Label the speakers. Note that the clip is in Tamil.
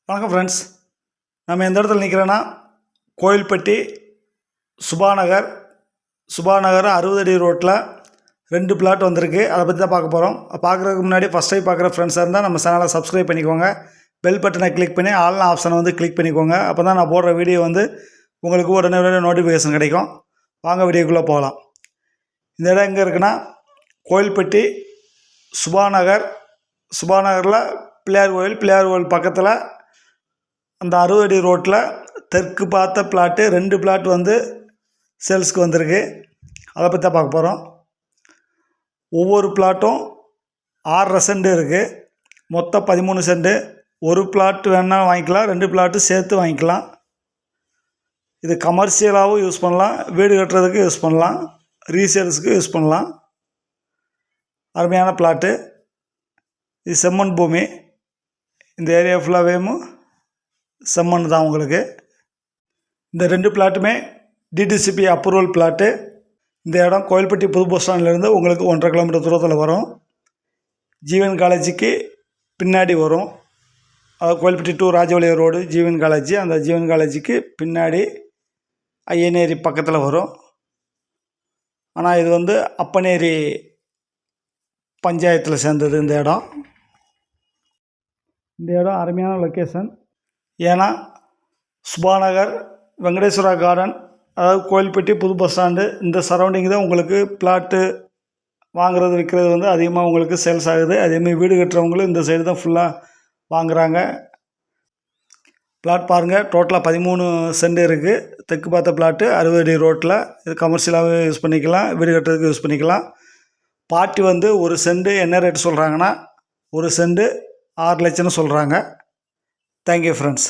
Speaker 1: வணக்கம் ஃப்ரெண்ட்ஸ். நம்ம எந்த இடத்துல நிற்கிறோன்னா கோயில்பட்டி சுபாநகர் 60 அடி ரோட்டில் 2 பிளாட் வந்திருக்கு. அதை பற்றி தான் பார்க்க போகிறோம். பார்க்குறதுக்கு முன்னாடி ஃபஸ்ட் டைம் பார்க்குற ஃப்ரெண்ட்ஸாக இருந்தால் நம்ம சேனலை சப்ஸ்கிரைப் பண்ணிக்கோங்க. பெல் பட்டனை கிளிக் பண்ணி ஆல்னு ஆப்ஷனை கிளிக் பண்ணிக்கோங்க. அப்போ தான் நான் போடுற வீடியோ உங்களுக்கு உடனே நோட்டிஃபிகேஷன் கிடைக்கும். வாங்க வீடியோக்குள்ளே போகலாம். இந்த இடம் எங்கே இருக்குன்னா கோயில்பட்டி சுபாநகரில் பிள்ளையார் கோயில் பக்கத்தில் அந்த 60 அடி ரோட்டில் தெற்கு பார்த்த பிளாட்டு 2 பிளாட் சேல்ஸுக்கு வந்திருக்கு. அதை பற்றி தான் பார்க்க போகிறோம். ஒவ்வொரு பிளாட்டும் 6.5 சென்ட் இருக்குது. மொத்தம் 13 சென்ட். ஒரு பிளாட் வேணால் வாங்கிக்கலாம், 2 பிளாட்டு சேர்த்து வாங்கிக்கலாம். இது கமர்ஷியலாகவும் யூஸ் பண்ணலாம், வீடு கட்டுறதுக்கு யூஸ் பண்ணலாம், ரீசேல்ஸுக்கு யூஸ் பண்ணலாம். அருமையான பிளாட்டு. இது செம்மண் பூமி. இந்த ஏரியா ஃபுல்லாகவே செம்மண் தான் உங்களுக்கு. இந்த 2 பிளாட்டுமே டிடிசிபி அப்ரூவல் பிளாட்டு. இந்த இடம் கோயில்பட்டி புது பஸ் ஸ்டாண்ட்லேருந்து உங்களுக்கு 1.5 கிலோமீட்டர் தூரத்தில் வரும். ஜீவன் காலேஜுக்கு பின்னாடி வரும். அதாவது Kovilpatti to Rajapalayam road Jeevan college. அந்த ஜீவன் காலேஜுக்கு பின்னாடி ஐயனேரி பக்கத்தில் வரும். ஆனால் இது அப்பனேரி பஞ்சாயத்தில் சேர்ந்தது. இந்த இடம் அருமையான லொக்கேஷன். ஏன்னா சுபாநகர், வெங்கடேஸ்வரா கார்டன், அதாவது கோயில்பட்டி புது பஸ் ஸ்டாண்டு, இந்த சரௌண்டிங் தான் உங்களுக்கு பிளாட்டு வாங்குறது விற்கிறது அதிகமாக உங்களுக்கு சேல்ஸ் ஆகுது. அதேமாதிரி வீடு கட்டுறவங்களும் இந்த சைடு தான் ஃபுல்லாக வாங்குகிறாங்க. பிளாட் பாருங்கள், டோட்டலாக 13 சென்ட் இருக்குது. தெற்கு பார்த்த பிளாட்டு 60 அடி ரோட்டில். இது கமர்ஷியலாகவே யூஸ் பண்ணிக்கலாம், வீடு கட்டுறதுக்கு யூஸ் பண்ணிக்கலாம். பார்ட்டி ஒரு சென்ட் என்ன ரேட் சொல்கிறாங்கன்னா 1 சென்ட் 6 லட்சம்னு சொல்கிறாங்க. Thank you friends.